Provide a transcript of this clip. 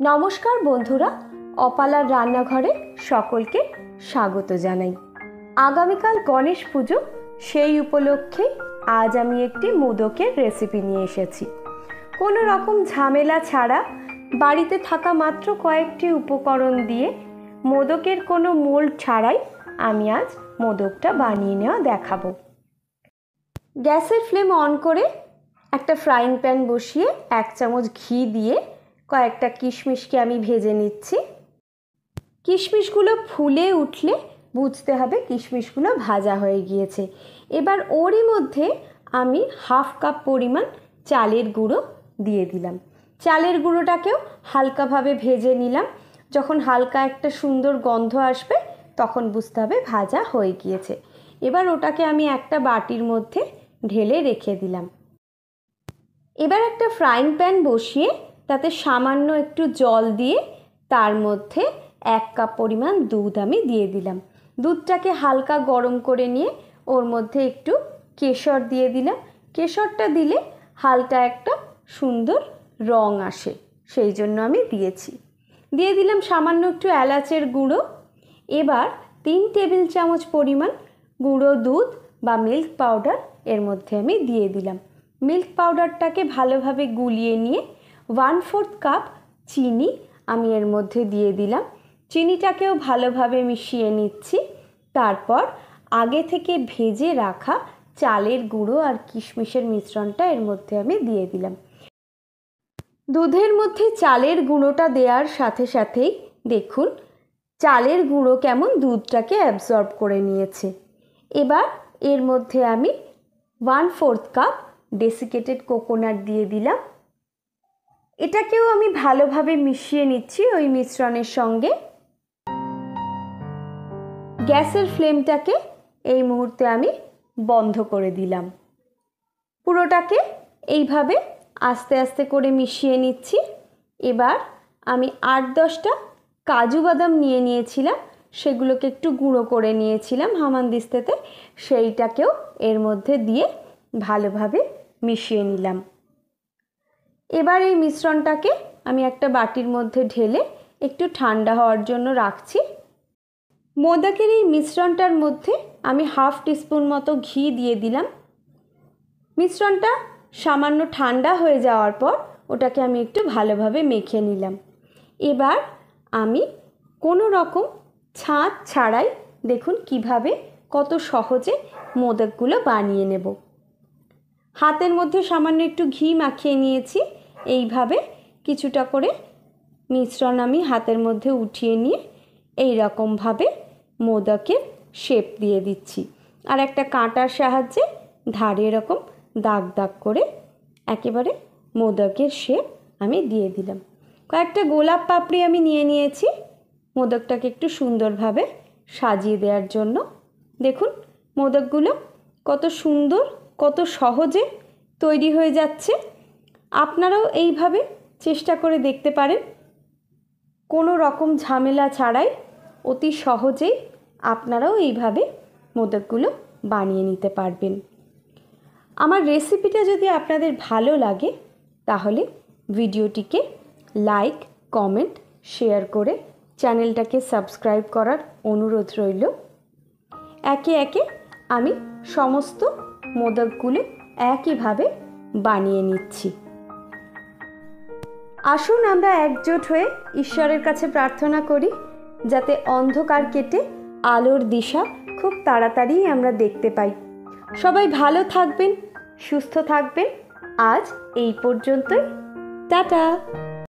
নমস্কার বন্ধুরা, অপালার রান্নাঘরে সকলকে স্বাগত জানাই। আগামীকাল গণেশ পুজো, সেই উপলক্ষে আজ আমি একটি মোদকের রেসিপি নিয়ে এসেছি। কোনো রকম ঝামেলা ছাড়া বাড়িতে থাকা মাত্র কয়েকটি উপকরণ দিয়ে মোদকের কোনো মোল্ড ছাড়াই আমি আজ মোদকটা বানিয়ে নেওয়া দেখাবো। গ্যাসের ফ্লেম অন করে একটা ফ্রাইং প্যান বসিয়ে 1 চামচ ঘি দিয়ে কয়েকটা কিশমিশকে আমি ভেজে নিচ্ছি। কিশমিশগুলো ফুলে উঠলে বুঝতে হবে কিশমিশগুলো ভাজা হয়ে গিয়েছে। এবার ওরই মধ্যে আমি 1/2 কাপ পরিমাণ চালের গুঁড়ো দিয়ে দিলাম। চালের গুঁড়োটাকেও হালকাভাবে ভেজে নিলাম। যখন হালকা একটা সুন্দর গন্ধ আসবে তখন বুঝতে হবে ভাজা হয়ে গিয়েছে। এবার ওটাকে আমি একটা বাটির মধ্যে ঢেলে রেখে দিলাম। এবার একটা ফ্রাইং প্যান বসিয়ে তাতে সামান্য একটু জল দিয়ে তার মধ্যে 1 কাপ পরিমাণ দুধ আমি দিয়ে দিলাম। দুধটাকে হালকা গরম করে নিয়ে ওর মধ্যে একটু কেশর দিয়ে দিলাম। কেশরটা দিলে হালকা একটা সুন্দর রং আসে, সেই জন্য আমি দিয়ে দিলাম সামান্য একটু এলাচের গুঁড়ো। এবার 3 টেবিল চামচ পরিমাণ গুঁড়ো দুধ বা মিল্ক পাউডার এর মধ্যে আমি দিয়ে দিলাম। মিল্ক পাউডারটাকে ভালোভাবে গুলিয়ে নিয়ে 1/4 কাপ চিনি আমি এর মধ্যে দিয়ে দিলাম। চিনিটাকেও ভালোভাবে মিশিয়ে নিচ্ছি। তারপর আগে থেকে ভেজে রাখা চালের গুঁড়ো আর কিশমিশের মিশ্রণটা এর মধ্যে আমি দিয়ে দিলাম। দুধের মধ্যে চালের গুঁড়োটা দেওয়ার সাথে সাথেই দেখুন চালের গুঁড়ো কেমন দুধটাকে অ্যাবজর্ব করে নিয়েছে। এবার এর মধ্যে আমি 1/4 কাপ ডেসিকেটেড কোকোনাট দিয়ে দিলাম। এটাকেও আমি ভালোভাবে মিশিয়ে নিচ্ছি ওই মিশ্রণের সঙ্গে। গ্যাসের ফ্লেমটাকে এই মুহূর্তে আমি বন্ধ করে দিলাম। পুরোটাকে এইভাবে আস্তে আস্তে করে মিশিয়ে নিচ্ছি। এবার আমি 8-10টা কাজু বাদাম নিয়েছিলাম, সেগুলোকে একটু গুঁড়ো করে নিয়েছিলাম হামানদিস্তাতে, সেইটাকেও এর মধ্যে দিয়ে ভালোভাবে মিশিয়ে নিলাম। এবার এই মিশ্রণটাকে আমি একটা বাটির মধ্যে ঢেলে একটু ঠান্ডা হওয়ার জন্য রাখছি। মোদকের এই মিশ্রণটার মধ্যে আমি 1/2 টিস্পুন মতো ঘি দিয়ে দিলাম। মিশ্রণটা সামান্য ঠান্ডা হয়ে যাওয়ার পর ওটাকে আমি একটু ভালোভাবে মেখে নিলাম। এবার আমি কোনো রকম ছাঁচ ছাড়াই দেখুন কিভাবে কত সহজে মোদকগুলো বানিয়ে নেব। হাতের মধ্যে সামান্য একটু ঘি মাখিয়ে নিয়েছি। এইভাবে কিছুটা করে মিশ্রণ আমি হাতের মধ্যে উঠিয়ে নিয়ে এই রকমভাবে মোদকের শেপ দিয়ে দিচ্ছি। আর একটা কাঁটার সাহায্যে ধারে এরকম দাগ দাগ করে একেবারে মোদকের শেপ আমি দিয়ে দিলাম। কয়েকটা গোলাপ পাপড়ি আমি নিয়েছি মোদকটাকে একটু সুন্দরভাবে সাজিয়ে দেওয়ার জন্য। দেখুন মোদকগুলো কত সুন্দর, কত সহজে তৈরি হয়ে যাচ্ছে। আপনারাও এইভাবে চেষ্টা করে দেখতে পারেন। কোনো রকম ঝামেলা ছাড়াই অতি সহজেই আপনারাও এইভাবে মোদকগুলো বানিয়ে নিতে পারবেন। আমার রেসিপিটা যদি আপনাদের ভালো লাগে তাহলে ভিডিওটিকে লাইক, কমেন্ট, শেয়ার করে চ্যানেলটাকে সাবস্ক্রাইব করার অনুরোধ রইল। একে একে আমি সমস্ত মোদকগুলো একইভাবে বানিয়ে নিচ্ছি। আসুন আমরা একজোট হয়ে ঈশ্বরের কাছে প্রার্থনা করি যাতে অন্ধকার কেটে আলোর দিশা খুব তাড়াতাড়ি আমরা দেখতে পাই। সবাই ভালো থাকবেন, সুস্থ থাকবেন। আজ এই পর্যন্তই। টাটা।